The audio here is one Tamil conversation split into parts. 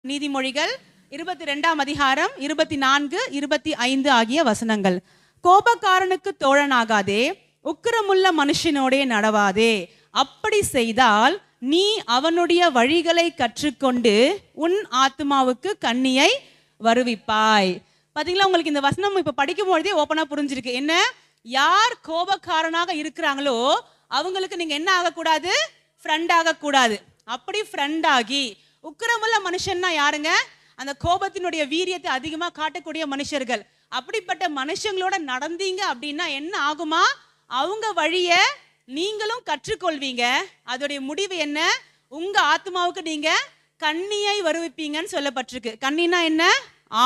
நீதிமொழிகள் 22ஆம் அதிகாரம் 24, 25 ஆகிய வசனங்கள். கோபக்காரனுக்கு தோழனாகாதே, உக்கிரமுள்ள மனுஷனோடே நடவாதே. அப்படி செய்தால் நீ அவனுடைய வழிகளை கற்றுக்கொண்டு உன் ஆத்மாவுக்கு கண்ணியை வருவிப்பாய். பாத்தீங்களா, உங்களுக்கு இந்த வசனம் இப்ப படிக்கும் பொழுதே ஓப்பனா புரிஞ்சிருக்கு. என்ன, யார் கோபக்காரனாக இருக்கிறாங்களோ அவங்களுக்கு நீங்க என்ன ஆகக்கூடாது? ஃப்ரெண்ட் ஆகக்கூடாது. அப்படி ஃப்ரெண்ட் ஆகி, உக்கிரமுள்ள மனுஷன்னா யாருங்க? அந்த கோபத்தினுடைய வீரியத்தை அதிகமா காட்டக்கூடிய மனுஷர்கள். அப்படிப்பட்ட மனுஷங்களோட நடந்தீங்க அப்படின்னா என்ன ஆகுமா? அவங்க வழிய நீங்களும் கற்றுக்கொள்வீங்க. அதோடைய முடிவு என்ன? உங்க ஆத்மாவுக்கு நீங்க கண்ணியை வருவிப்பீங்கன்னு சொல்லப்பட்டிருக்கு. கண்ணினா என்ன?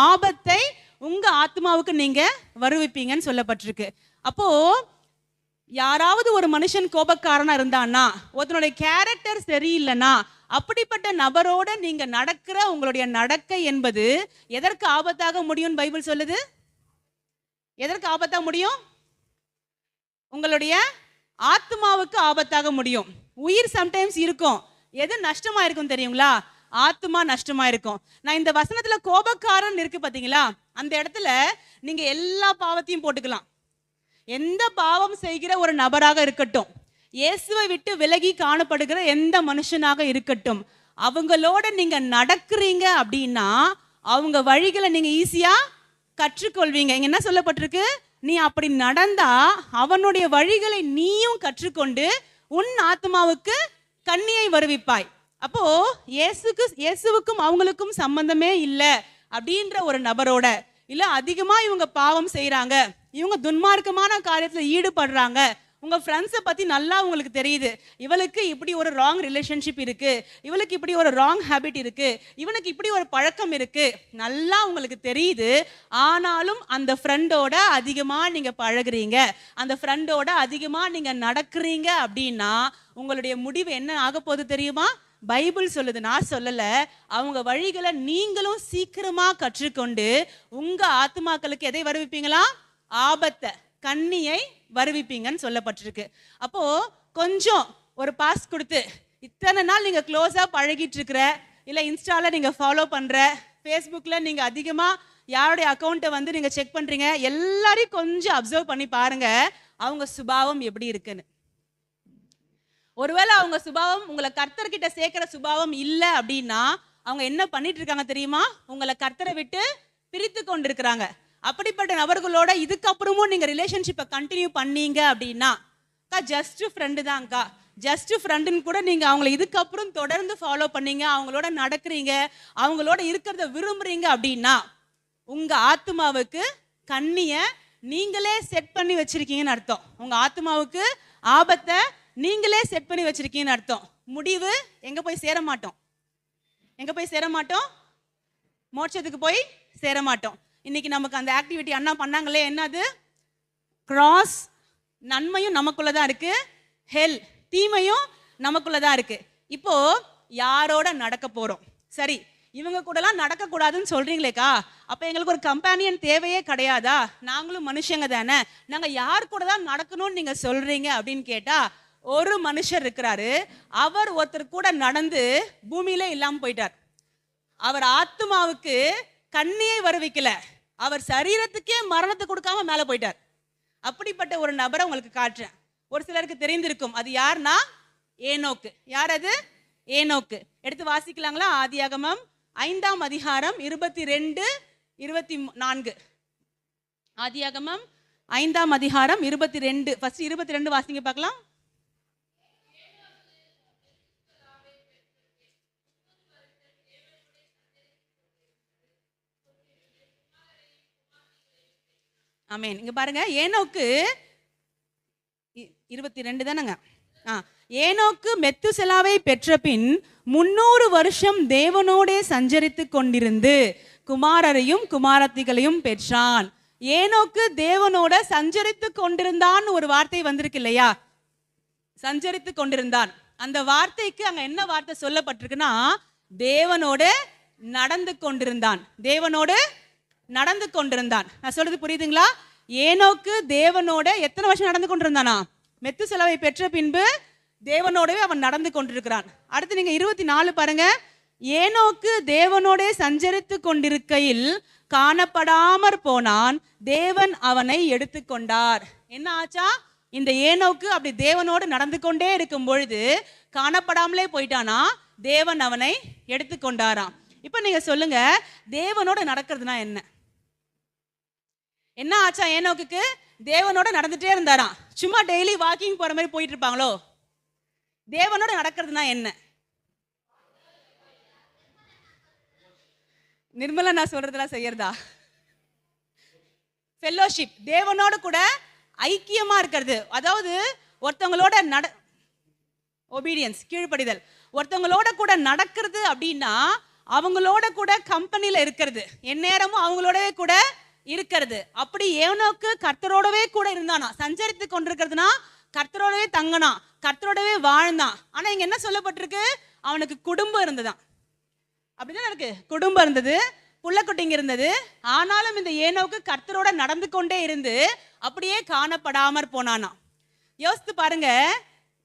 ஆபத்தை உங்க ஆத்மாவுக்கு நீங்க வருவிப்பீங்கன்னு சொல்லப்பட்டிருக்கு. அப்போ யாராவது ஒரு மனுஷன் கோபக்காரனா இருந்தான்னா, ஒருத்தனுடைய கேரக்டர் சரியில்லைன்னா, அப்படிப்பட்ட நபரோட நீங்க நடக்கிற உங்களுடைய நடக்கை என்பது எதற்கு ஆபத்தாக முடியும்? பைபிள் சொல்லுது. எதற்கு ஆபத்தாக முடியும்? உங்களுடைய ஆத்மாவுக்கு ஆபத்தாக முடியும். உயிர் சம்டைம்ஸ் இருக்கும், எது நஷ்டமா இருக்கும் தெரியுங்களா? ஆத்மா நஷ்டமா இருக்கும். நான் இந்த வசனத்துல கோபக்காரன் இருக்கு பாத்தீங்களா, அந்த இடத்துல நீங்க எல்லா பாவத்தையும் போட்டுக்கலாம். எந்த பாவம் செய்கிற ஒரு நபராக இருக்கட்டும், இயேசுவை விட்டு விலகி காணப்படுகிற எந்த மனுஷனாக இருக்கட்டும், அவங்களோட நீங்க நடக்கிறீங்க அப்படின்னா அவங்க வழிகளை நீங்க ஈஸியா கற்றுக்கொள்வீங்க. இங்க என்ன சொல்லப்பட்டிருக்கு? நீ அப்படி நடந்தா அவனுடைய வழிகளை நீயும் கற்றுக்கொண்டு உன் ஆத்மாவுக்கு கண்ணியை வருவிப்பாய். அப்போ இயேசுவுக்கும் அவங்களுக்கும் சம்பந்தமே இல்லை அப்படின்ற ஒரு நபரோட, இல்ல அதிகமா இவங்க பாவம் செய்யறாங்க, இவங்க துன்மார்க்கமான காரியத்துல ஈடுபடுறாங்க, உங்க ஃப்ரெண்ட்ஸை பத்தி நல்லா உங்களுக்கு தெரியுது, இவளுக்கு இப்படி ஒரு ராங் ரிலேஷன்ஷிப் இருக்கு, இவளுக்கு இப்படி ஒரு ராங் ஹேபிட் இருக்கு, இவனுக்கு இப்படி ஒரு பழக்கம் இருக்கு, நல்லா உங்களுக்கு தெரியுது. ஆனாலும் அந்த ஃப்ரெண்டோட அதிகமா நீங்க பழகுறீங்க, அந்த ஃப்ரெண்டோட அதிகமா நீங்க நடக்கிறீங்க அப்படின்னா உங்களுடைய முடிவு என்ன ஆக போகுது தெரியுமா? பைபிள் சொல்லுது, நான் சொல்லல. அவங்க வழிகளை நீங்களும் சீக்கிரமா கற்றுக்கொண்டு உங்க ஆத்மாக்களுக்கு எதை வருவிப்பீங்களா? ஆபத்தை, கண்ணியை வருவிப்பீங்கன்னு சொல்லப்பட்டிருக்கு. அப்போ கொஞ்சம் ஒரு பாஸ் கொடுத்து, இத்தனை நாள் நீங்க க்ளோஸா பழகிட்டு இருக்கிற, இல்ல இன்ஸ்டால நீங்க ஃபாலோ பண்ற, ஃபேஸ்புக்ல நீங்க அதிகமா யாருடைய அக்கௌண்ட்டை வந்து நீங்க செக் பண்றீங்க, எல்லாரையும் கொஞ்சம் அப்சர்வ் பண்ணி பாருங்க அவங்க சுபாவம் எப்படி இருக்குன்னு. ஒருவேளை அவங்க சுபாவம் உங்களை கர்த்தர்கிட்ட சேர்க்கிற சுபாவம் இல்லை அப்படின்னா அவங்க என்ன பண்ணிட்டு இருக்காங்க தெரியுமா? உங்களை கர்த்தரை விட்டு பிரித்து கொண்டிருக்கிறாங்க. அப்படிப்பட்ட நபர்களோட இதுக்கப்புறமும் நீங்க ரிலேஷன்ஷிப்பை கண்டினியூ பண்ணீங்க அப்படின்னா, ஜஸ்ட் ஃப்ரெண்டு தான்க்கா, ஜஸ்ட் ஃப்ரெண்டுன்னு கூட நீங்க அவங்கள இதுக்கப்புறம் தொடர்ந்து ஃபாலோ பண்ணீங்க, அவங்களோட நடக்கிறீங்க, அவங்களோட இருக்கிறத விரும்புறீங்க அப்படின்னா உங்க ஆத்மாவுக்கு கண்ணியை நீங்களே செட் பண்ணி வச்சிருக்கீங்கன்னு அர்த்தம். உங்க ஆத்மாவுக்கு ஆபத்தை நீங்களே செட் பண்ணி வச்சிருக்கீங்கன்னு அர்த்தம். முடிவு எங்க போய் சேர மாட்டோம்? எங்க போய் சேர மாட்டோம்? மோட்சத்துக்கு போய் சேர மாட்டோம். இன்னைக்கு நமக்கு அந்த ஆக்டிவிட்டி அண்ணா பண்ணாங்களே, என்னது? கிராஸ். நன்மையும் நமக்குள்ளதான் இருக்கு, ஹெல் தீமையும் நமக்குள்ளதான் இருக்கு. இப்போ யாரோட நடக்க போறோம்? சரி, இவங்க கூடலாம் நடக்க கூடாதுன்னு சொல்றீங்களேக்கா, அப்ப எங்களுக்கு ஒரு கம்பேனியன் தேவையே கிடையாதா? நாங்களும் மனுஷங்க தானே, நாங்க யார் கூட தான் நடக்கணும்னு நீங்க சொல்றீங்க அப்படின்னு கேட்டா, ஒரு மனுஷர் இருக்கிறாரு, அவர் ஒருத்தர் கூட நடந்து பூமியிலே இல்லாம போயிட்டார். அவர் ஆத்மாவுக்கு கண்ணியை வருவிக்கல, அவர் சரீரத்துக்கே மரணத்தை கொடுக்காம மேல போயிட்டார். அப்படிப்பட்ட ஒரு நபரை உங்களுக்கு காட்டுறேன். ஒரு சிலருக்கு தெரிந்திருக்கும், அது யாருன்னா ஏனோக்கு. யார் அது? ஏனோக்கு. எடுத்து வாசிக்கலாங்களா? ஆதியாகமம் 5ஆம் அதிகாரம் 22, 24. ஆதியாகமம் 5ஆம் அதிகாரம் 22. ஃபர்ஸ்ட் 22 வாசிங்க பார்க்கலாம். ஆமென். இங்க பாருங்க, ஏனோக்கு 22 தானங்க. ஏனோக்கு மெத்துசெலாவை பெற்ற பின் 300 வருஷம் தேவனோடே சஞ்சரித்து கொண்டிருந்து குமாரரையும் குமாரத்திகளையும் பெற்றான். ஏனோக்கு தேவனோட சஞ்சரித்து கொண்டிருந்தான் ஒரு வார்த்தை வந்திருக்கு இல்லையா? சஞ்சரித்து கொண்டிருந்தான். அந்த வார்த்தைக்கு அங்க என்ன வார்த்தை சொல்லப்பட்டிருக்குன்னா, தேவனோடு நடந்து கொண்டிருந்தான். தேவனோடு நடந்து கொண்டிருந்தான். நான் சொல்றது புரியுதுங்களா? ஏனோக்கு தேவனோட எத்தனை வருஷம் நடந்து கொண்டிருந்தானா? மெத்துசெலாவை பெற்ற பின்பு தேவனோடவே அவன் நடந்து கொண்டிருக்கிறான். அடுத்து நீங்க 24 பாருங்க. ஏனோக்கு தேவனோடே சஞ்சரித்து கொண்டிருக்கையில் காணப்படாமற் போனான், தேவன் அவனை எடுத்துக்கொண்டார். என்ன ஆச்சா? இந்த ஏனோக்கு அப்படி தேவனோடு நடந்து கொண்டே இருக்கும் பொழுது காணப்படாமலே போயிட்டானா, தேவன் அவனை எடுத்துக்கொண்டாராம். இப்ப நீங்க சொல்லுங்க, தேவனோட நடக்கிறதுனா என்ன? என்ன ஆச்சா ஏனோக்குக்கு? தேவனோட நடந்துட்டே இருந்தாராம். சும்மா டெய்லி வாக்கிங் போற மாதிரி போயிட்டு இருப்பாங்களோ? தேவனோட நடக்கிறதுனா என்ன? நிர்மலா நான் சொல்றதெல்லாம் செய்யறதா? ஃபெல்லோஷிப், தேவனோட கூட ஐக்கியமா இருக்கிறது. அதாவது ஒருத்தவங்களோட ஒபீடியன்ஸ், கீழ்ப்படிதல். ஒருத்தவங்களோட கூட நடக்கிறது அப்படின்னா அவங்களோட கூட கம்பெனில இருக்கிறது, எந்நேரமும் அவங்களோடவே கூட இருக்கிறது. அப்படி ஏனோக்கு கர்த்தரோடவே கூட இருந்தானா, சஞ்சரித்து கொண்டிருக்கிறதுனா கர்த்தரோடவே தங்கினான், கர்த்தரோடவே வாழ்ந்தான். ஆனா இங்க என்ன சொல்லப்பட்டிருக்கு? அவனுக்கு குடும்பம் இருந்ததான். அப்படிதான் இருக்கு, குடும்பம் இருந்தது, புள்ளக்குட்டிங்க இருந்தது. ஆனாலும் இந்த ஏனோக்கு கர்த்தரோட நடந்து கொண்டே இருந்து அப்படியே காணப்படாமற் போனானா. யோசித்து பாருங்க,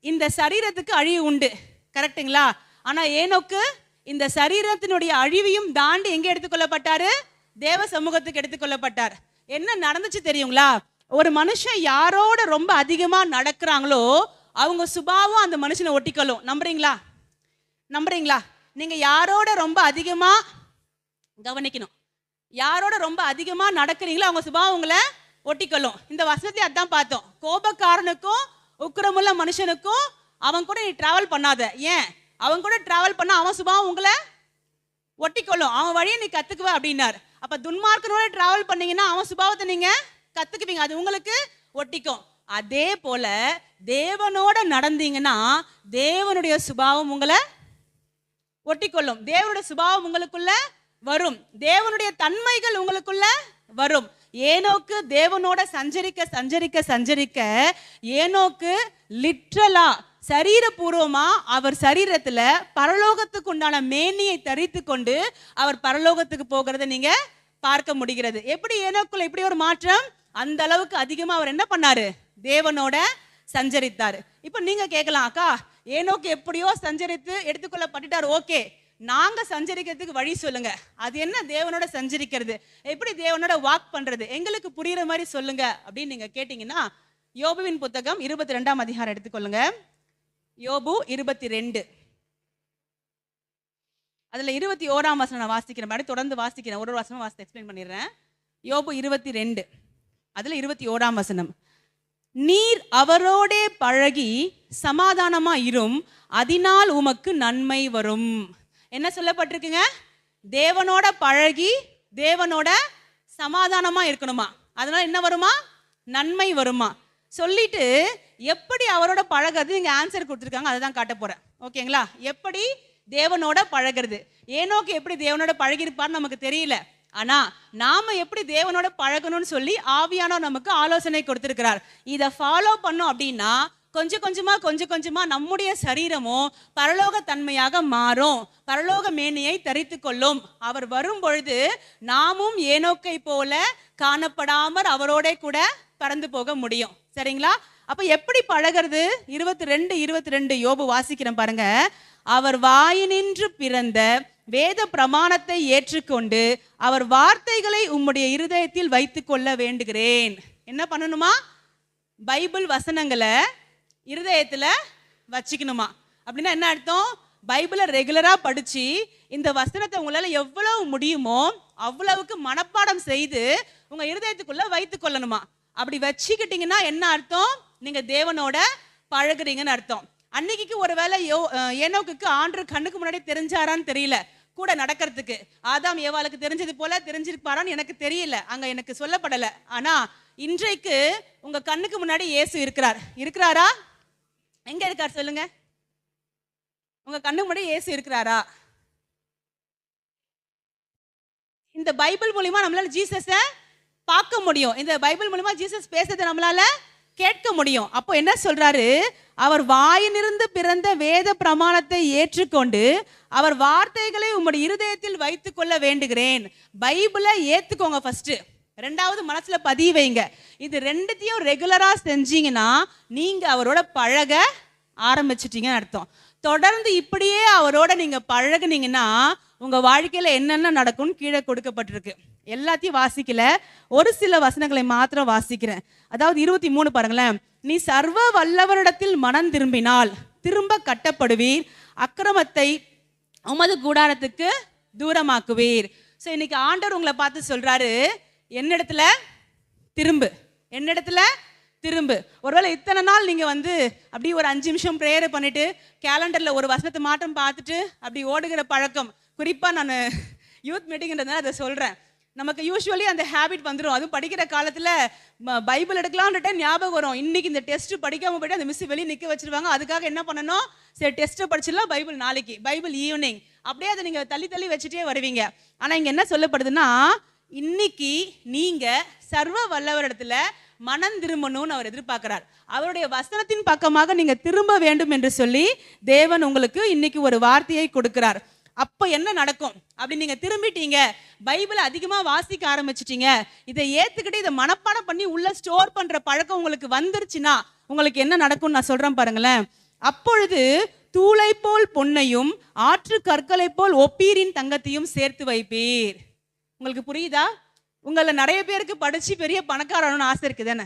இந்த சரீரத்துக்கு அழிவு உண்டு, கரெக்டுங்களா? ஆனா ஏனோக்கு இந்த சரீரத்தினுடைய அழிவையும் தாண்டி எங்க எடுத்துக்கொள்ளப்பட்டாரு? தேவ சமூகத்துக்கு எடுத்துக்கொள்ளப்பட்டார். என்ன நடந்துச்சு தெரியுங்களா? ஒரு மனுஷன் யாரோட ரொம்ப அதிகமா நடக்கிறாங்களோ அவங்க சுபாவம் அந்த மனுஷனை ஒட்டிக்கொள்ளும். நம்புறீங்களா? நம்புறீங்களா? நீங்க யாரோட ரொம்ப அதிகமா கவனிக்கணும், யாரோட ரொம்ப அதிகமா நடக்கிறீங்களோ அவங்க சுபாவம் உங்களை ஒட்டிக்கொள்ளும். இந்த வசனத்தை அதான் பார்த்தோம். கோபக்காரனுக்கும் உக்கிரமுள்ள மனுஷனுக்கும் அவன் கூட நீ டிராவல் பண்ணாத. ஏன்? அவன் கூட டிராவல் பண்ண அவன் சுபாவம் உங்களை ஒட்டிக்கொள்ளும், அவன் வழியை நீ கத்துக்குவ அப்படின்னார். அப்ப துன்மார்க்கனோட டிராவல் பண்ணீங்கன்னா அவன் சுபாவத்தை நீங்க கத்துக்குவீங்க, அது உங்களுக்கு ஒட்டிக்கும். அதே போல தேவனோட நடந்தீங்கன்னா தேவனுடைய சுபாவம் உங்களை ஒட்டிக்கொள்ளும், தேவனுடைய சுபாவம் உங்களுக்குள்ள வரும், தேவனுடைய தன்மைகள் உங்களுக்குள்ள வரும். ஏனோக்கு தேவனோட சஞ்சரிக்க சஞ்சரிக்க சஞ்சரிக்க ஏனோக்கு லிட்ரலா சரீரபூர்வமா அவர் சரீரத்துல பரலோகத்துக்கு உண்டான மேனியை தரித்து கொண்டு அவர் பரலோகத்துக்கு போகிறத நீங்க பார்க்க முடிகிறது. எப்படி ஏனோக்குள்ள இப்படி ஒரு மாற்றம்? அந்த அளவுக்கு அதிகமா அவர் என்ன பண்ணாரு? தேவனோட சஞ்சரித்தாரு. இப்ப நீங்க கேட்கலாம், அக்கா ஏனோக்கு எப்படியோ சஞ்சரித்து எடுத்துக்கொள்ளப்பட்டுட்டார், ஓகே, நாங்க சஞ்சரிக்கிறதுக்கு வழி சொல்லுங்க. அது என்ன தேவனோட சஞ்சரிக்கிறது, எப்படி தேவனோட வாக் பண்றது, எங்களுக்கு புரியுற மாதிரி சொல்லுங்க அப்படின்னு நீங்க கேட்டீங்கன்னா, யோபுவின் புத்தகம் 22ஆம் அதிகாரம் எடுத்துக்கொள்ளுங்க. யோபு 22, அதுல 21ஆம் வசனம் நான் வாசிக்கிறேன், மாதிரி தொடர்ந்து வாசிக்கிறேன், ஒரு வசனம் வாசித்து எக்ஸ்பிளைன் பண்ணிடுறேன். யோபு 22 அதுல 21ஆம் வசனம், நீர் அவரோடே பழகி சமாதானமா இரும், அதனால் உமக்கு நன்மை வரும். என்ன சொல்லப்பட்டிருக்குங்க? தேவனோட பழகி தேவனோட சமாதானமா இருக்கணுமா, அதனால என்ன வருமா? நன்மை வருமா. சொல்லிட்டு எப்படி அவரோட பழகிறது இங்க ஆன்சர் கொடுத்துருக்காங்க, அதை தான் காட்ட போறேன். ஓகேங்களா? எப்படி தேவனோட பழகிறது, ஏனோக்கு எப்படி தேவனோட பழகிருப்பான்னு நமக்கு தெரியல, ஆனா நாம எப்படி தேவனோட பழகணும்னு சொல்லி ஆவியானவர் நமக்கு ஆலோசனை கொடுத்திருக்கிறார். இதை ஃபாலோ பண்ணோம் அப்படின்னா கொஞ்சம் கொஞ்சமா நம்முடைய சரீரமும் பரலோக தன்மையாக மாறும், பரலோக மேனியை தரித்து கொள்ளும். அவர் வரும் பொழுது நாமும் ஏனோக்கை போல காணப்படாமல் அவரோட கூட பறந்து போக முடியும். சரிங்களா? அப்ப எப்படி பழகிறது? 22 யோபு வாசிக்கிறேன் பாருங்க. அவர் வாயினின்று பிறந்த வேத பிரமாணத்தை ஏற்றுக்கொண்டு அவர் வார்த்தைகளை உம்முடைய இருதயத்தில் வைத்துக் கொள்ள வேண்டுகிறேன். என்ன பண்ணணுமா? பைபிள் வசனங்களை இருதயத்துல வச்சுக்கணுமா. அப்படின்னா என்ன அர்த்தம்? பைபிளை ரெகுலரா படிச்சு இந்த வசனத்தை உங்களால எவ்வளவு முடியுமோ அவ்வளவுக்கு மனப்பாடம் செய்து உங்க இருதயத்துக்குள்ள வைத்துக் கொள்ளணுமா. அப்படி வச்சுக்கிட்டீங்கன்னா என்ன அர்த்தம்? நீங்க தேவனோட பழகுறீங்கன்னு அர்த்தம். அன்னைக்கு ஒருவேளை ஏனோக்கு ஆண்டவர் கண்ணுக்கு முன்னாடி தெரிஞ்சாரான்னு தெரியல, கூட நடக்கிறதுக்கு ஆதாம் ஏவாளுக்கு தெரிஞ்சது போல தெரிஞ்சிருப்பாரான்னு எனக்கு தெரியல, அங்க எனக்கு சொல்லப்படல. ஆனா இன்றைக்கு உங்க கண்ணுக்கு முன்னாடி இயேசு இருக்கிறாரா? எங்க இருக்கார் சொல்லுங்க? உங்க கண்ணுக்கு முன்னாடி இயேசு இருக்கிறாரா? இந்த பைபிள் மூலமா நம்மளால ஜீசஸை பார்க்க முடியும், இந்த பைபிள் மூலமா ஜீசஸ் பேசுறதை நம்மளால கேட்க முடியும். அப்போ என்ன சொல்றாரு? அவர் வாயினிருந்து பிறந்த வேத பிரமாணத்தை ஏற்றுக்கொண்டு அவர் வார்த்தைகளை உம்முடைய இருதயத்தில் வைத்துக் கொள்ள வேண்டுகிறேன். பைபிளை ஏத்துக்கோங்க ஃபர்ஸ்ட், ரெண்டாவது மனசுல பதிய வைங்க. இது ரெண்டுத்தையும் ரெகுலரா செஞ்சீங்கன்னா நீங்க அவரோட பழக ஆரம்பிச்சிட்டீங்கன்னு அர்த்தம். தொடர்ந்து இப்படியே அவரோட நீங்க பழகுனீங்கன்னா உங்க வாழ்க்கையில என்னென்ன நடக்கும்னு கீழே கொடுக்கப்பட்டிருக்கு. எல்லாத்தையும் வாசிக்கல, ஒரு சில வசனங்களை மாத்திரம் வாசிக்கிறேன். அதாவது 23 பாருங்களேன். நீ சர்வ வல்லவரிடத்தில் மனம் திரும்பினால் திரும்ப கட்டப்படுவீர், அக்கிரமத்தை உமது கூடாரத்துக்கு தூரமாக்குவீர். ஸோ இன்னைக்கு ஆண்டவர் உங்களை பார்த்து சொல்றாரு, என்னிடத்துல திரும்பு, என்னிடத்துல திரும்பு. ஒருவேளை இத்தனை நாள் நீங்க அப்படி ஒரு 5 நிமிஷம் ப்ரேயர் பண்ணிட்டு கேலண்டர்ல ஒரு வசனத்தை மாற்றம் பார்த்துட்டு அப்படி ஓடுகிற பழக்கம், குறிப்பா நான் யூத் மீட்டிங்ன்றதுனால அதை சொல்றேன். நமக்கு யூஸ்வலி அந்த ஹேபிட் வந்துடும். அதுவும் படிக்கிற காலத்துல பைபிள் எடுக்கலான்ற ஞாபகம் வரும். இன்னைக்கு இந்த டெஸ்ட் படிக்காம போயிட்டு அந்த மிஸ் வெளியே நிக்க வச்சிருவாங்க. அதுக்காக என்ன பண்ணணும், சரி டெஸ்ட்டை படிச்சிடலாம், பைபிள் நாளைக்கு, பைபிள் ஈவினிங், அப்படியே அதை நீங்க தள்ளி தள்ளி வச்சுட்டே வருவீங்க. ஆனா இங்க என்ன சொல்லப்படுதுன்னா, இன்னைக்கு நீங்க சர்வ வல்லவரிடத்துல மனம் திரும்பணும்னு அவர் எதிர்பார்க்கிறார். அவருடைய வசனத்தின் பக்கமாக நீங்க திரும்ப வேண்டும் என்று சொல்லி தேவன் உங்களுக்கு இன்னைக்கு ஒரு வார்த்தையை கொடுக்கிறார். அப்ப என்ன நடக்கும்? அப்படி நீங்க திரும்பிட்டீங்க, பைபிளை அதிகமா வாசிக்க ஆரம்பிச்சிட்டீங்க, இதை ஏத்துக்கிட்டு இதை மனப்பாடம் பண்ணி உள்ள ஸ்டோர் பண்ற பழக்கம் உங்களுக்கு வந்துருச்சுன்னா உங்களுக்கு என்ன நடக்கும் நான் சொல்றேன் பாருங்களேன். அப்பொழுது தூளை போல் பொன்னையும் ஆற்று கற்களை போல் ஒப்பீரின் தங்கத்தையும் சேர்த்து வைப்பீர். உங்களுக்கு புரியுதா? உங்களை நிறைய பேருக்கு படிச்சு பெரிய பணக்காரன்னு ஆசை இருக்குது தானே?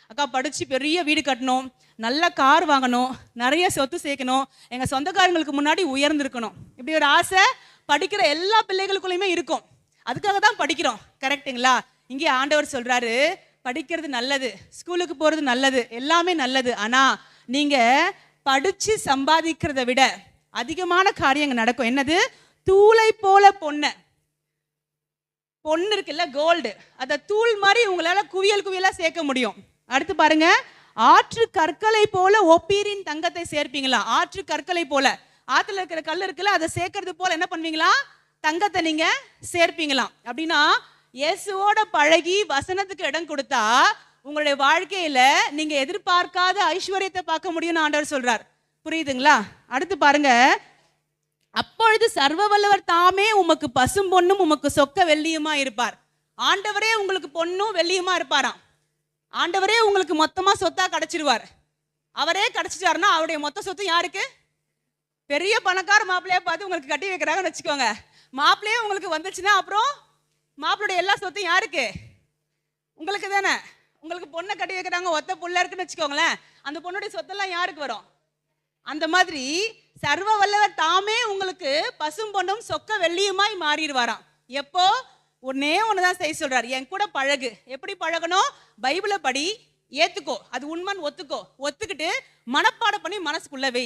அக்கா படிச்சு பெரிய வீடு கட்டணும், நல்ல கார் வாங்கணும், நிறைய சொத்து சேர்க்கணும், எங்க சொந்தக்காரங்களுக்கு முன்னாடி உயர்ந்திருக்கணும், இப்படி ஒரு ஆசை படிக்கிற எல்லா பிள்ளைகளுக்குள்ளயுமே இருக்கும். அதுக்காக தான் படிக்கிறோம், கரெக்டுங்களா? இங்கே ஆண்டவர் சொல்றாரு, படிக்கிறது நல்லது, ஸ்கூலுக்கு போறது நல்லது, எல்லாமே நல்லது. ஆனா நீங்க படிச்சு சம்பாதிக்கிறத விட அதிகமான காரியங்கள் நடக்கும். என்னது? தூளை போல பொண்ணு இருக்குல்ல, கோல்டு, அதை தூள் மாதிரி உங்களால குவியல் குவியலா சேர்க்க முடியும். அடுத்து பாருங்க, ஆற்று கற்களை போல ஒப்பீரின் தங்கத்தை சேர்ப்பீங்களா? ஆற்று கற்களை போல, ஆத்துல இருக்கிற கல் இருக்குல்ல, அதை சேர்க்கறது போல என்ன பண்ணுவீங்களா? தங்கத்தை நீங்க சேர்ப்பீங்களாம். அப்படின்னா இயேசுவோட பழகி வசனத்துக்கு இடம் கொடுத்தா உங்களுடைய வாழ்க்கையில நீங்க எதிர்பார்க்காத ஐஸ்வர்யத்தை பார்க்க முடியும்னு ஆண்டவர் சொல்றார். புரியுதுங்களா? அடுத்து பாருங்க, அப்பொழுது சர்வ வல்லவர் தாமே உமக்கு பசும் பொண்ணும் உமக்கு சொக்க வெள்ளியுமா இருப்பார். ஆண்டவரே உங்களுக்கு பொண்ணும் வெள்ளியுமா இருப்பாராம். ஆண்டவரே உங்களுக்கு மொத்தமா சொத்தா கிடைச்சிருவார். அவரே கிடைச்சிட்டாருன்னா அவருடைய மொத்த சொத்து யாருக்கு? பெரிய பணக்கார மாப்பிள்ளையா பார்த்து உங்களுக்கு கட்டி வைக்கிறாங்கன்னு வச்சுக்கோங்க. மாப்பிள்ளையே உங்களுக்கு வந்துச்சுன்னா அப்புறம் மாப்பிள்ளைய எல்லா சொத்தும் யாருக்கு? உங்களுக்கு தானே. உங்களுக்கு பொண்ணை கட்டி வைக்கிறாங்க, ஒத்த புள்ள இருக்குன்னு வச்சுக்கோங்களேன், அந்த பொண்ணுடைய சொத்தெல்லாம் யாருக்கு வரும்? அந்த மாதிரி சர்வ வல்லவர் தாமே உங்களுக்கு பசும் பொண்ணும் சொக்க வெள்ளியுமாய் மாறிடுவாராம். எப்போ? ஒன்னே ஒண்ணுதான் செய்ய சொல்றாரு, என் கூட பழகு. எப்படி பழகணும்? பைபிளை படி, ஏத்துக்கோ, அது உண்மைன்னு ஒத்துக்கோ, ஒத்துக்கிட்டு மனப்பாடம் பண்ணி மனசுக்குள்ள வை.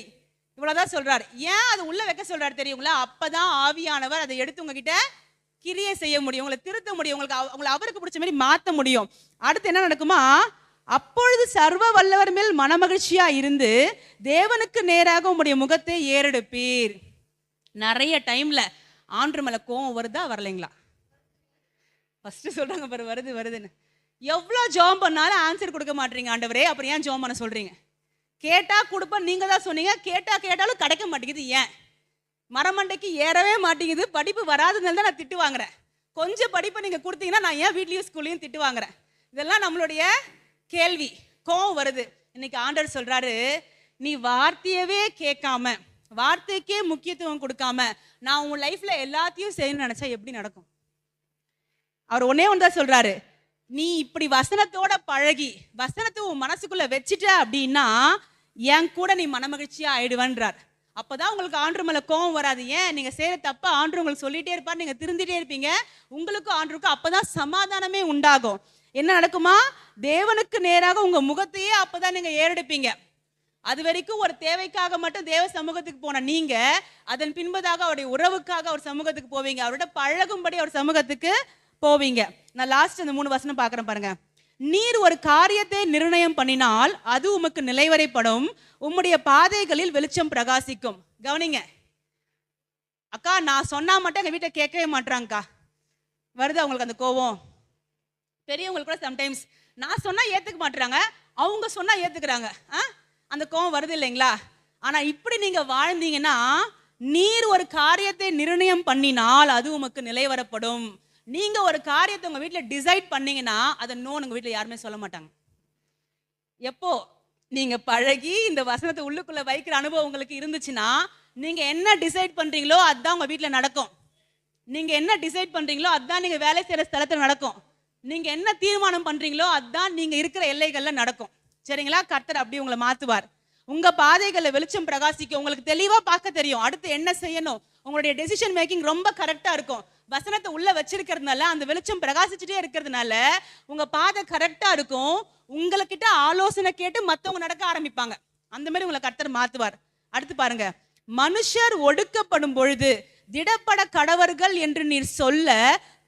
இவ்வளவுதான் சொல்றாரு. ஏன் அது உள்ள வைக்க சொல்றாரு தெரியுங்களா? அப்பதான் ஆவியானவர் அதை எடுத்து உங்ககிட்ட கிரியை செய்ய முடியும், உங்களை திருத்த முடியும், உங்களை அவருக்கு பிடிச்ச மாதிரி மாத்த முடியும். அடுத்து என்ன நடக்குமா? அப்பொழுது சர்வ வல்லவர் மேல் மனமகிழ்ச்சியா இருந்து தேவனுக்கு நேராக உங்களுடைய முகத்தை ஏறெடுப்பீர். நிறைய டைம்ல ஆண்டு மேல கோவம் வருதா வரலைங்களா? ஃபர்ஸ்ட் சொல்றாங்க பாரு, வருதுன்னு. எவ்வளவு ஜெபம் பண்ணாலும் ஆன்சர் கொடுக்க மாட்டீங்க ஆண்டவரே, அப்புறம் ஏன் ஜெபம் பண்ண சொல்றீங்க? கேட்டா கொடுப்பேன் நீங்க தான் சொன்னீங்க, கேட்டாலும் கிடைக்க மாட்டேங்குது, ஏன்? மரமண்டைக்கு ஏறவே மாட்டேங்குது, படிப்பு வராதுனால தான் நான் திட்டு வாங்குறேன். கொஞ்சம் படிப்பை நீங்க கொடுத்தீங்கன்னா நான் ஏன் வீட்லயும் ஸ்கூல்லையும் திட்டு வாங்குறேன்? இதெல்லாம் நம்மளுடைய கேள்வி. கோவம் வருது. இன்னைக்கு ஆண்டவர் சொல்றாரு, நீ வார்த்தையவே கேட்காம, வார்த்தைக்கே முக்கியத்துவம் கொடுக்காம நான் உன் லைஃப்ல எல்லாத்தையும் செய்யணும்னு நினைச்சா எப்படி நடக்கும்? அவர் ஒன்னே ஒன்றுதான் சொல்றாரு, நீ இப்படி வசனத்தோட பழகி வசனத்தை உன் மனசுக்குள்ள வச்சுட்ட அப்படின்னா என் கூட நீ மனமகிழ்ச்சியா ஆயிடுவன்றார். அப்பதான் உங்களுக்கு ஆண்டு மேல கோவம் வராது. ஏன்? நீங்க செய்யற தப்ப ஆண்டு உங்களுக்கு சொல்லிட்டே இருப்பார், நீங்க திருந்திட்டே இருப்பீங்க, உங்களுக்கும் ஆண்டுக்கும் அப்பதான் சமாதானமே உண்டாகும். என்ன நடக்குமா? தேவனுக்கு நேராக உங்க முகத்தையே அப்பதான் நீங்க ஏறெடுப்பீங்க. அது வரைக்கும் ஒரு தேவைக்காக மட்டும் தேவ சமூகத்துக்கு போன நீங்க அதன் பின்பதாக அவருடைய உறவுக்காக அவர் சமூகத்துக்கு போவீங்க, அவரோட பழகும்படி அவர் சமூகத்துக்கு போவீங்க. நான் லாஸ்ட் அந்த 3 வசனம் பார்க்குறேன் பாருங்க. நீர் ஒரு காரியத்தை நிர்ணயம் பண்ணினால் அது உமக்கு நிலைவரைப்படும், உம்முடைய பாதைகளில் வெளிச்சம் பிரகாசிக்கும். கவனிங்க அக்கா, நான் சொன்னா மட்டும் எங்க வீட்டை கேட்கவே மாட்டாங்கக்கா. வருது அவங்களுக்கு அந்த கோவம்? பெரியவங்களுக்கு கூட சம்டைம்ஸ் நான் சொன்னா ஏத்துக்க மாட்டாங்க, அவங்க சொன்னா ஏத்துக்கிறாங்க, அந்த கோவம் வருது இல்லைங்களா? ஆனா இப்படி நீங்க வாழ்ந்தீங்கன்னா, நீர் ஒரு காரியத்தை நிர்ணயம் பண்ணினால் அது உமக்கு நிலைவரப்படும். நீங்க ஒரு காரியத்தை உங்க வீட்டுல டிசைட் பண்ணீங்கன்னா அதை நோ உங்க வீட்டுல யாருமே சொல்ல மாட்டாங்க. எப்போ நீங்க பழகி இந்த வசனத்தை உள்ளுக்குள்ள வைக்கிற அனுபவம் உங்களுக்கு இருந்துச்சுன்னா, நீங்க என்ன டிசைட் பண்றீங்களோ அதுதான் உங்க வீட்டுல நடக்கும். நீங்க என்ன டிசைட் பண்றீங்களோ அதுதான் நீங்க வேலை செய்யற ஸ்தலத்துல நடக்கும். நீங்க என்ன தீர்மானம் பண்றீங்களோ அதுதான் நீங்க இருக்கிற எல்லைகள்ல நடக்கும். சரிங்களா? கர்த்தர் அப்படி உங்களை மாத்துவார். உங்க பாதைகளை வெளிச்சம் பிரகாசிக்கும். உங்களுக்கு தெளிவா பார்க்க தெரியும் அடுத்து என்ன செய்யணும். உங்களுடைய டெசிஷன் மேக்கிங் ரொம்ப கரெக்டா இருக்கும். வசனத்தை உள்ள வச்சிருக்கிறதுனால, அந்த வெளிச்சம் பிரகாசிச்சுட்டே இருக்கிறதுனால உங்க பாதை கரெக்டா இருக்கும். உங்ககிட்ட ஆலோசனை கேட்டு மத்தவங்க நடக்க ஆரம்பிப்பாங்க. அந்த மாதிரி உங்களை கர்த்தர் மாத்துவார். அடுத்து பாருங்க, மனுஷர் ஒடுக்கப்படும் பொழுது திடப்பட கடவர்கள் என்று நீர் சொல்ல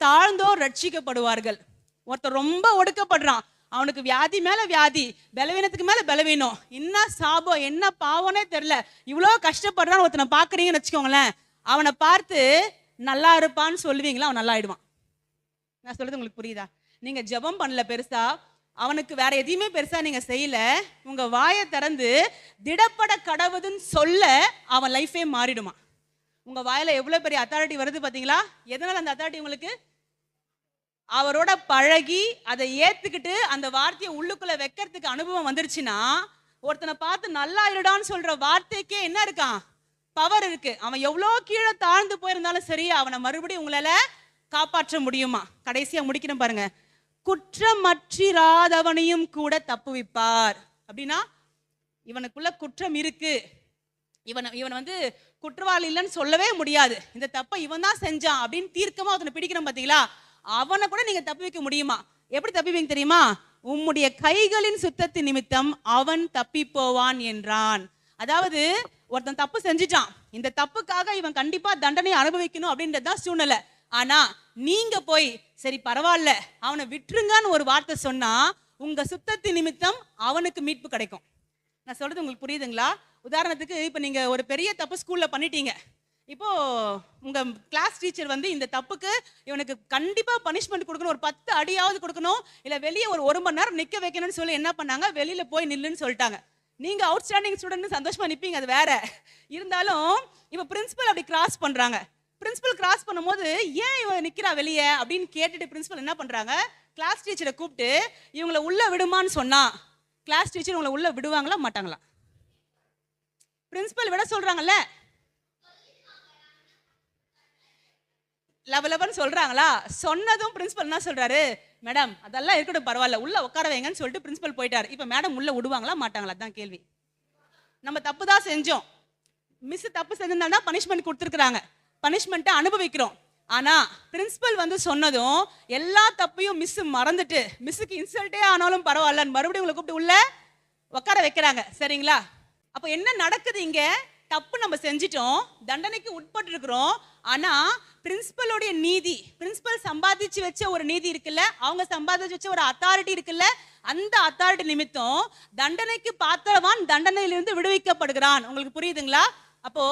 தாழ்ந்தோர் ரட்சிக்கப்படுவார்கள். ஒருத்தர் ரொம்ப ஒடுக்கப்படுறான், அவனுக்கு வியாதி மேல வியாதி, பலவீனத்துக்கு மேல பலவீனம், என்ன சாபம் என்ன பாவனே தெரியல, இவ்வளோ கஷ்டப்படுறான்னு ஒருத்தனை பாக்குறீங்கன்னு வச்சுக்கோங்களேன், அவனை பார்த்து நல்லா இருப்பான்னு சொல்லுவீங்களா? அவன் நல்லா ஆயிடுவான். நான் சொல்றது உங்களுக்கு புரியுதா? நீங்க ஜெபம் பண்ணல பெருசா, அவனுக்கு வேற எதையுமே பெருசா நீங்க செய்யல, உங்க வாயை திறந்து திடப்பட கடவுதுன்னு சொல்ல அவன் லைஃபே மாறிடுமா. உங்க வாயில எவ்வளவு பெரிய அத்தாரிட்டி வருது பாத்தீங்களா? எதனால அந்த அத்தாரிட்டி உங்களுக்கு? அவரோட பழகி அதை ஏத்துக்கிட்டு அந்த வார்த்தையை உள்ளுக்குள்ள வைக்கிறதுக்கு அனுபவம் வந்துருச்சுன்னா, ஒருத்தனை பார்த்து நல்லா இருடான்னு சொல்ற வார்த்தைக்கே என்ன இருக்கான்? பவர் இருக்கு. அவன் எவ்வளோ கீழே தாழ்ந்து போயிருந்தாலும் சரி, அவனை மறுபடியும் உங்களால காப்பாற்ற முடியுமா? கடைசியா முடிக்கணும் பாருங்க, குற்றமற்றிராதவனையும் கூட தப்புவிப்பார். அப்படின்னா இவனுக்குள்ள குற்றம் இருக்கு, இவன் வந்து குற்றவாளி இல்லைன்னு சொல்லவே முடியாது, இந்த தப்பை இவன் தான் செஞ்சான் அப்படின்னு தீர்க்கமா அவனை பிடிக்கணும் பாத்தீங்களா? அவனை கூட நீங்க தப்பி வைக்க முடியுமா? எப்படி தப்பிவீங்க தெரியுமா? உம்முடைய கைகளின் சுத்தத்தின் நிமித்தம் அவன் தப்பி போவான் என்றான். அதாவது ஒருத்தன் தப்பு செஞ்சுட்டான், இந்த தப்புக்காக இவன் கண்டிப்பா தண்டனை அனுபவிக்கணும் அப்படின்றதுதான் சூழ்நிலை. ஆனா நீங்க போய் சரி பரவாயில்ல அவனை விட்டுருங்கன்னு ஒரு வார்த்தை சொன்னா உங்க சுத்தத்தின் நிமித்தம் அவனுக்கு மீட்பு கிடைக்கும். நான் சொல்றது உங்களுக்கு புரியுதுங்களா? உதாரணத்துக்கு இப்ப நீங்க ஒரு பெரிய தப்பு ஸ்கூல்ல பண்ணிட்டீங்க, இப்போ உங்க கிளாஸ் டீச்சர் வந்து இந்த தப்புக்கு இவனுக்கு கண்டிப்பா பனிஷ்மெண்ட் கொடுக்கணும், ஒரு 10 அடியாவது கொடுக்கணும், இல்ல வெளியே ஒரு மணி நேரம் நிக்க வைக்கணும்னு சொல்லி என்ன பண்ணாங்க, வெளியில போய் நில்லுன்னு சொல்லிட்டாங்க. நீங்க அவுட்ஸ்டாண்டிங் ஸ்டூடெண்ட் சந்தோஷமா நிப்பீங்க, அது வேற. இருந்தாலும் இப்ப பிரின்சிபல் அப்படி கிராஸ் பண்றாங்க. பிரின்சிபல் கிராஸ் பண்ணும்போது ஏன் இவன் நிக்கிறா வெளியே அப்படின்னு கேட்டுட்டு பிரின்சிபல் என்ன பண்றாங்க, கிளாஸ் டீச்சரை கூப்பிட்டு இவங்களை உள்ள விடுமான்னு சொன்னா கிளாஸ் டீச்சர் உங்களை உள்ள விடுவாங்களா மாட்டாங்களா? பிரின்சிபல் விட சொல்றாங்கல்ல, லவலவன்னு சொல்றாங்களா? சொன்னதும் பிரின்சிபல் என்ன சொல்றாரு, மேடம் அதெல்லாம் இருக்கட்டும் பரவாயில்ல உள்ள உட்கார வைங்கன்னு சொல்லிட்டு பிரின்சிபல் போயிட்டாரு. இப்ப மேடம் உள்ள விடுவாங்களா மாட்டாங்களா? தான் கேள்வி. நம்ம தப்பு தான் செஞ்சோம், மிஸ் தப்பு செஞ்சிருந்தா பனிஷ்மெண்ட் கொடுத்துருக்காங்க, பனிஷ்மெண்ட்டை அனுபவிக்கிறோம். ஆனா பிரின்சிபல் வந்து சொன்னதும் எல்லா தப்பையும் மிஸ் மறந்துட்டு மிஸ்ஸுக்கு இன்சல்ட்டே ஆனாலும் பரவாயில்ல மறுபடியும் உங்களை கூப்பிட்டு உள்ள உட்கார வைக்கிறாங்க. சரிங்களா? அப்ப என்ன நடக்குது இங்க? தப்பு நம்ம செஞ்சிட்டோம், தண்டனைக்கு உட்பட்டு இருக்கிறோம். ஆனா பிரின்சிபலோடைய நீதி, பிரின்சிபல் சம்பாதிச்சு வச்ச ஒரு நீதி இருக்குல்ல, அவங்க சம்பாதிச்சு வச்ச ஒரு அத்தாரிட்டி இருக்குல்ல, அந்த அத்தாரிட்டி நிமித்தம் தண்டனைக்கு பாத்திரவான் தண்டனையிலிருந்து விடுவிக்கப்படுகிறான். உங்களுக்கு புரியுதுங்களா? அப்போ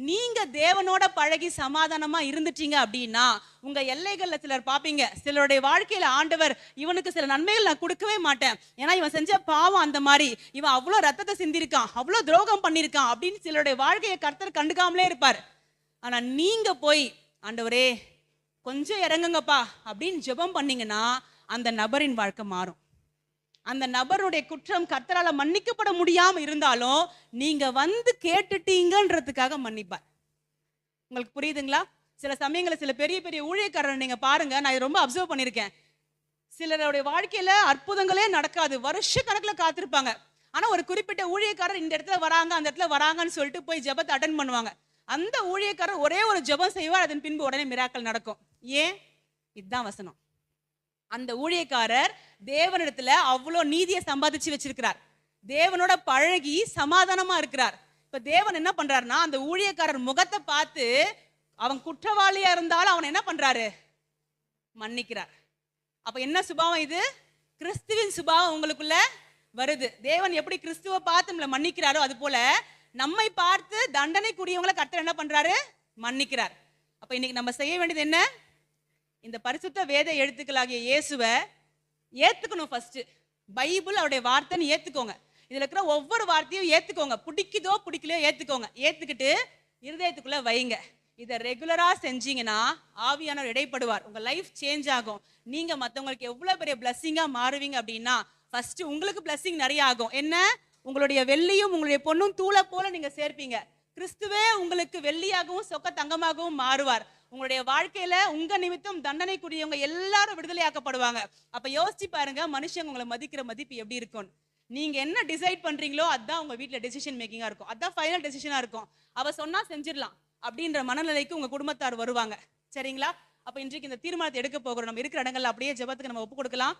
நீங்க தேவனோட பழகி சமாதானமா இருந்துட்டீங்க அப்படின்னா உங்க எல்லைகள்ல சிலர் பாப்பீங்க, சிலருடைய வாழ்க்கையில ஆண்டவர் இவனுக்கு சில நன்மைகள் நான் கொடுக்கவே மாட்டேன், ஏன்னா இவன் செஞ்ச பாவம் அந்த மாதிரி, இவன் அவ்வளோ ரத்தத்தை சிந்திருக்கான், அவ்வளோ துரோகம் பண்ணியிருக்கான் அப்படின்னு சிலருடைய வாழ்க்கையை கர்த்தர் கண்டுக்காமலே இருப்பார். ஆனா நீங்க போய் ஆண்டவரே கொஞ்சம் இறங்குங்கப்பா அப்படின்னு ஜெபம் பண்ணீங்கன்னா அந்த நபரின் வாழ்க்கை மாறும். அந்த நபருடைய குற்றம் கர்த்தரால மன்னிக்கப்பட முடியாம இருந்தாலும் நீங்க வந்து கேட்டுட்டீங்கன்றதுக்காக மன்னிப்பார். உங்களுக்கு புரியுதுங்களா? சில சமயங்களில் சில பெரிய பெரிய ஊழியக்காரர் நீங்க பாருங்க, நான் ரொம்ப அப்சர்வ் பண்ணியிருக்கேன். சிலருடைய வாழ்க்கையில அற்புதங்களே நடக்காது, வருஷ கணக்கில் காத்திருப்பாங்க. ஆனா ஒரு குறிப்பிட்ட ஊழியக்காரர் இந்த இடத்துல வராங்க அந்த இடத்துல வராங்கன்னு சொல்லிட்டு போய் ஜெபத்தை அட்டன் பண்ணுவாங்க. அந்த ஊழியக்காரர் ஒரே ஒரு ஜெபம் செய்வார், அதன் பின்பு உடனே மிராக்கள் நடக்கும். ஏன்? இதுதான் வசனம். அந்த ஊழியக்காரர் தேவனிடத்துல அவ்வளோ நீதியை சம்பாதிச்சு வச்சிருக்கிறார், தேவனோட பழகி சமாதானமா இருக்கிறார். இப்ப தேவன் என்ன பண்றாருன்னா அந்த ஊழியக்காரர் முகத்தை பார்த்து அவன் குற்றவாளியா இருந்தாலும் அவன் என்ன பண்றாரு, மன்னிக்கிறார். அப்ப என்ன சுபாவம் இது? கிறிஸ்துவின் சுபாவம் உங்களுக்குள்ள வருது. தேவன் எப்படி கிறிஸ்துவை பார்த்து நம்மளை மன்னிக்கிறாரோ அது போல நம்மை பார்த்து தண்டனைக்குரியவங்களை கர்த்தர் என்ன பண்றாரு, மன்னிக்கிறார். அப்ப இன்னைக்கு நம்ம செய்ய வேண்டியது என்ன? இந்த பரிசுத்த வேத எழுத்துக்களாகிய இயேசுவை ஏத்துக்கணும். ஃபர்ஸ்ட் பைபிள் அவருடைய வார்த்தைன்னு ஏத்துக்கோங்க. இதுல இருக்கிற ஒவ்வொரு வார்த்தையும் ஏத்துக்கோங்க, பிடிக்குதோ பிடிக்கலையோ ஏத்துக்கோங்க. ஏத்துக்கிட்டு இருதயத்துக்குள்ள வைங்க. இதை ரெகுலரா செஞ்சீங்கன்னா ஆவியானவர் இடைப்படுவார், உங்க லைஃப் சேஞ்ச் ஆகும். நீங்க மற்றவங்களுக்கு எவ்வளவு பெரிய பிளஸ்ஸிங்கா மாறுவீங்க அப்படின்னா ஃபர்ஸ்ட் உங்களுக்கு பிளஸ்ஸிங் நிறைய ஆகும். என்ன? உங்களுடைய வெள்ளியும் உங்களுடைய பொண்ணும் தூளை போல நீங்க சேர்ப்பீங்க. கிறிஸ்துவே உங்களுக்கு வெள்ளியாகவும் சொக்க தங்கமாகவும் மாறுவார். உங்களுடைய வாழ்க்கையில உங்க நிமித்தம் தண்டனைக்குரியவங்க எல்லாரும் விடுதலையாக்கப்படுவாங்க. அப்ப யோசிச்சு பாருங்க, மனுஷங்க உங்களை மதிக்கிற மதிப்பு எப்படி இருக்கும். நீங்க என்ன டிசைட் பண்றீங்களோ அதான் உங்க வீட்டுல டெசிஷன் மேக்கிங்கா இருக்கும். அதான் ஃபைனல் டெசிஷனா இருக்கும். அவ சொன்னா செஞ்சிடலாம் அப்படின்ற மனநிலைக்கு உங்க குடும்பத்தார் வருவாங்க. சரிங்களா? அப்ப இன்றைக்கு இந்த தீர்மானத்தை எடுக்க போகிறோம். நம்ம இருக்கிற இடங்கள்ல அப்படியே ஜெபத்துக்கு நம்ம ஒப்பு கொடுக்கலாம்.